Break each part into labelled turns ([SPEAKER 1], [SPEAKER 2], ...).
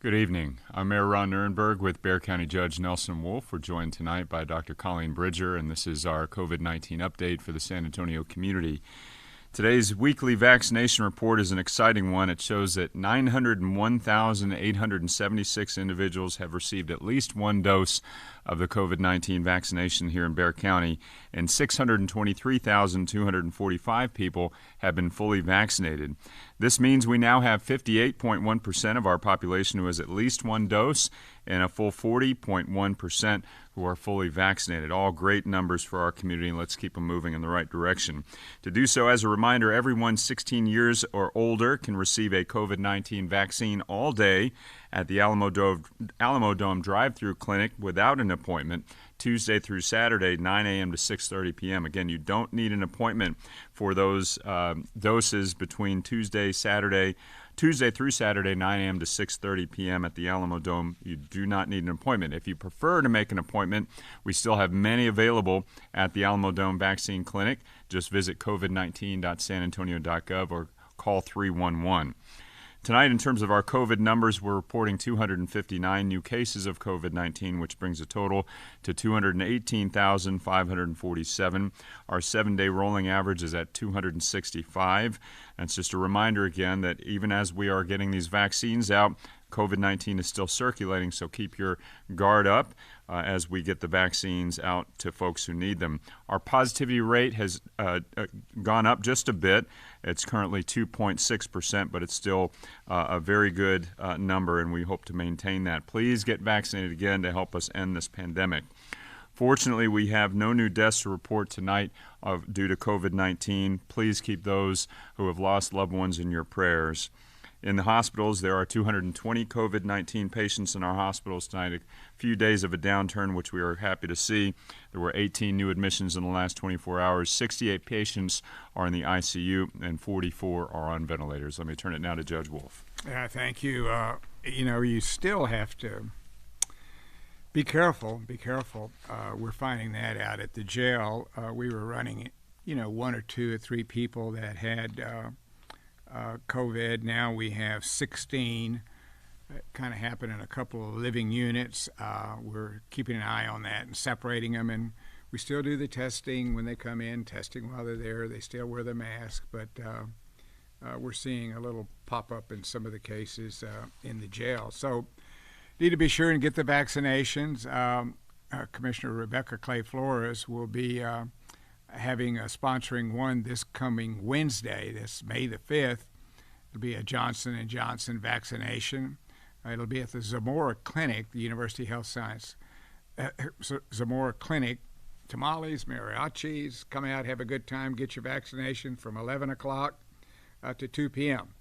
[SPEAKER 1] Good evening. I'm Mayor Ron Nirenberg with Bexar County Judge Nelson Wolff. We're joined tonight by Dr. Colleen Bridger, and this is our COVID-19 update for the San Antonio community. Today's weekly vaccination report is an exciting one. It shows that 901,876 individuals have received at least one dose of the COVID-19 vaccination here in Bexar County, and 623,245 people have been fully vaccinated. This means we now have 58.1% of our population who has at least one dose and a full 40.1% who are fully vaccinated. All great numbers for our community, and let's keep them moving in the right direction. To do so, as a reminder, everyone 16 years or older can receive a COVID-19 vaccine all day at the Alamo Dome drive-through clinic without an appointment, Tuesday through Saturday, 9 a.m. to 6:30 p.m. Again, you don't need an appointment for those doses between Tuesday through Saturday, 9 a.m. to 6:30 p.m. at the Alamo Dome. You do not need an appointment. If you prefer to make an appointment, we still have many available at the Alamo Dome Vaccine Clinic. Just visit covid19.sanantonio.gov or call 311. Tonight, in terms of our COVID numbers, we're reporting 259 new cases of COVID-19, which brings a total to 218,547. Our 7-day rolling average is at 265. And it's just a reminder again that even as we are getting these vaccines out, COVID-19 is still circulating, so keep your guard up as we get the vaccines out to folks who need them. Our positivity rate has gone up just a bit. It's currently 2.6%, but it's still a very good number, and we hope to maintain that. Please get vaccinated again to help us end this pandemic. Fortunately, we have no new deaths to report tonight due to COVID-19. Please keep those who have lost loved ones in your prayers. In the hospitals, there are 220 COVID-19 patients in our hospitals tonight, a few days of a downturn, which we are happy to see. There were 18 new admissions in the last 24 hours. 68 patients are in the ICU, and 44 are on ventilators. Let me turn it now to Judge Wolff.
[SPEAKER 2] Yeah, thank you. You still have to be careful. We're finding that out at the jail. We were running, one or two or three people that had COVID. Now we have 16. It kind of happened in a couple of living units. We're keeping an eye on that and separating them, and we still do the testing when they come in, testing while they're there. They still wear the mask, but we're seeing a little pop-up in some of the cases in the jail. So need to be sure and get the vaccinations. Commissioner Rebecca Clay Flores will be sponsoring one this coming Wednesday, this May the 5th. It'll be a Johnson & Johnson vaccination. It'll be at the Zamora Clinic, the University Health Science Zamora Clinic. Tamales, mariachis, come out, have a good time, get your vaccination from 11 o'clock to 2 p.m.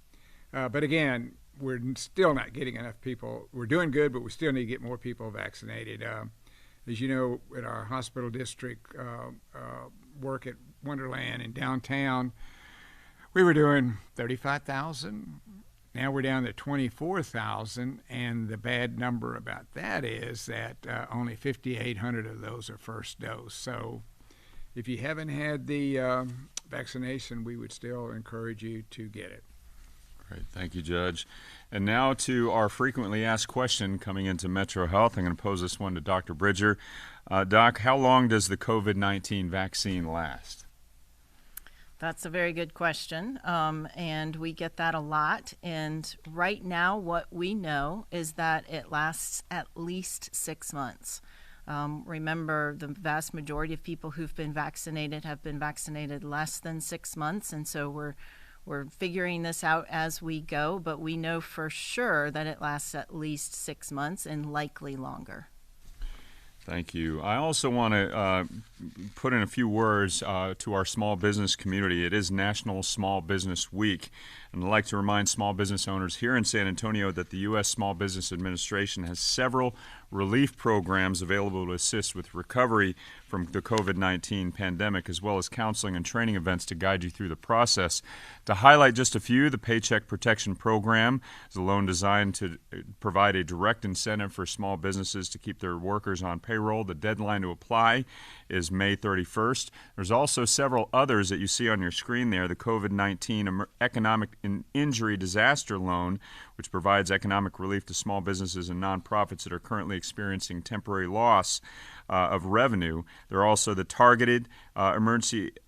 [SPEAKER 2] But again, we're still not getting enough people. We're doing good, but we still need to get more people vaccinated. As you know, in our hospital district work at Wonderland in downtown, we were doing 35,000. Now we're down to 24,000, and the bad number about that is that only 5,800 of those are first dose. So if you haven't had the vaccination, we would still encourage you to get it.
[SPEAKER 1] Great. Thank you, Judge. And now to our frequently asked question coming into Metro Health. I'm going to pose this one to Dr. Bridger. Doc, how long does the COVID-19 vaccine last?
[SPEAKER 3] That's a very good question, and we get that a lot. And right now, what we know is that it lasts at least 6 months. Remember, the vast majority of people who've been vaccinated have been vaccinated less than 6 months, and so we're figuring this out as we go, but we know for sure that it lasts at least 6 months and likely longer.
[SPEAKER 1] Thank you. I also want to put in a few words to our small business community. It is National Small Business Week, and I'd like to remind small business owners here in San Antonio that the U.S. Small Business Administration has several relief programs available to assist with recovery from the COVID-19 pandemic, as well as counseling and training events to guide you through the process. To highlight just a few, the Paycheck Protection Program is a loan designed to provide a direct incentive for small businesses to keep their workers on payroll. The deadline to apply is May 31st. There's also several others that you see on your screen there. The COVID-19 Economic and Injury Disaster Loan, which provides economic relief to small businesses and nonprofits that are currently experiencing temporary loss of revenue. There are also the Targeted Economic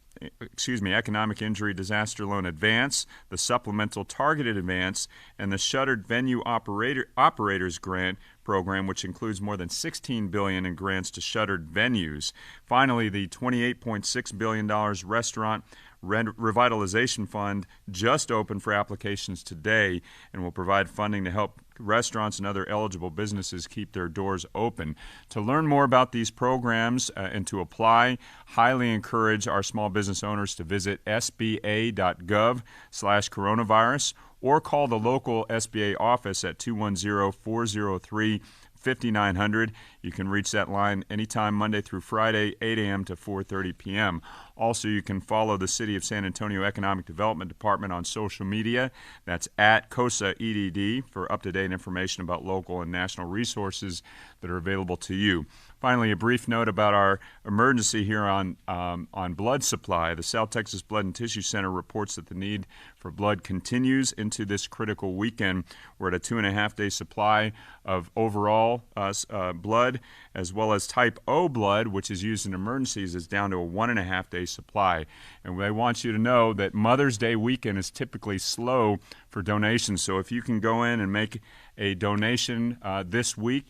[SPEAKER 1] Injury Disaster Loan Advance, the Supplemental Targeted Advance, and the Shuttered Venue Operators Grant Program, which includes more than $16 billion in grants to shuttered venues. Finally, the $28.6 billion Restaurant Revitalization Fund just opened for applications today and will provide funding to help restaurants and other eligible businesses keep their doors open. To learn more about these programs and to apply, highly encourage our small business owners to visit sba.gov/coronavirus or call the local SBA office at 210-403-5900. You can reach that line anytime Monday through Friday, 8 a.m. to 4:30 p.m. Also, you can follow the City of San Antonio Economic Development Department on social media. That's at COSA EDD for up-to-date information about local and national resources that are available to you. Finally, a brief note about our emergency here on blood supply. The South Texas Blood and Tissue Center reports that the need for blood continues into this critical weekend. We're at a 2.5-day supply of overall blood, as well as type O blood, which is used in emergencies, is down to a 1.5-day supply. And they want you to know that Mother's Day weekend is typically slow for donations. So if you can go in and make a donation this week,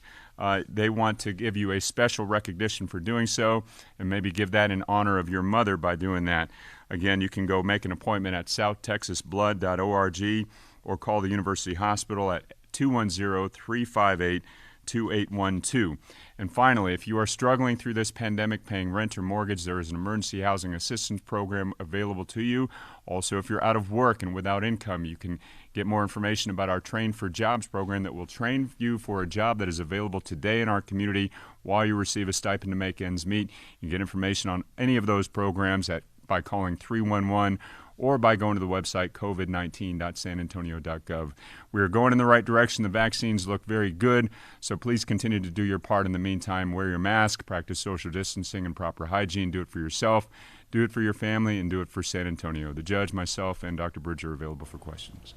[SPEAKER 1] they want to give you a special recognition for doing so, and maybe give that in honor of your mother by doing that. Again, you can go make an appointment at southtexasblood.org or call the University Hospital at 210-358-2812. And finally, if you are struggling through this pandemic paying rent or mortgage, there is an emergency housing assistance program available to you. Also, if you're out of work and without income, you can get more information about our Train for Jobs program that will train you for a job that is available today in our community while you receive a stipend to make ends meet. You can get information on any of those programs by calling 311 or by going to the website covid19.sanantonio.gov. We are going in the right direction. The vaccines look very good, so please continue to do your part in the meantime. Wear your mask, practice social distancing and proper hygiene. Do it for yourself, do it for your family, and do it for San Antonio. The judge, myself, and Dr. Bridger are available for questions.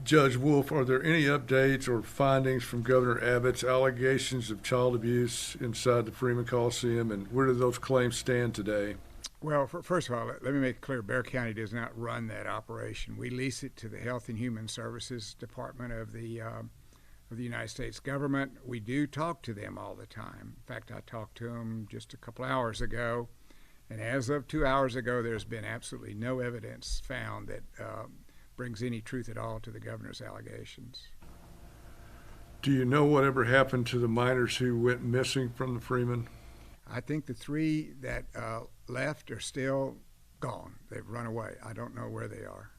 [SPEAKER 4] Judge Wolff, are there any updates or findings from Governor Abbott's allegations of child abuse inside the Freeman Coliseum, and where do those claims stand today?
[SPEAKER 2] Well, first of all, let me make it clear, Bexar County does not run that operation. We lease it to the Health and Human Services Department of the United States government. We do talk to them all the time. In fact, I talked to them just a couple hours ago, and as of 2 hours ago, there's been absolutely no evidence found that brings any truth at all to the governor's allegations.
[SPEAKER 4] Do you know whatever happened to the minors who went missing from the Freeman?
[SPEAKER 2] I think the 3 that left are still gone. They've run away. I don't know where they are.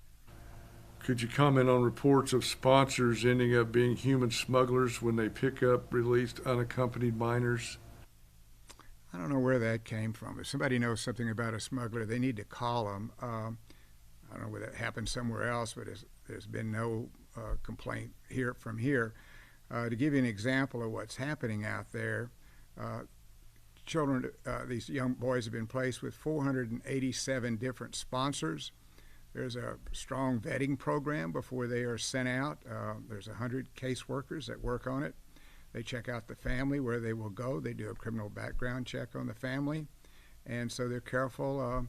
[SPEAKER 4] Could you comment on reports of sponsors ending up being human smugglers when they pick up released unaccompanied minors?
[SPEAKER 2] I don't know where that came from. If somebody knows something about a smuggler, they need to call them. I don't know whether it happened somewhere else, but there's been no complaint from here. To give you an example of what's happening out there, children, these young boys have been placed with 487 different sponsors. There's a strong vetting program before they are sent out. There's 100 caseworkers that work on it. They check out the family, where they will go. They do a criminal background check on the family. And so they're careful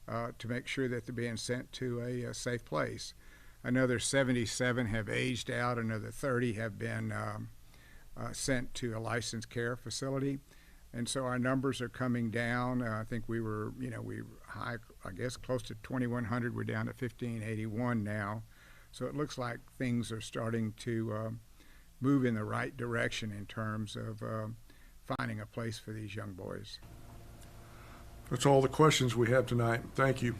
[SPEAKER 2] to make sure that they're being sent to a safe place. Another 77 have aged out. Another 30 have been sent to a licensed care facility. And so our numbers are coming down. I think we were high, I guess, close to 2,100. We're down to 1,581 now. So it looks like things are starting to move in the right direction in terms of finding a place for these young boys.
[SPEAKER 4] That's all the questions we have tonight. Thank you.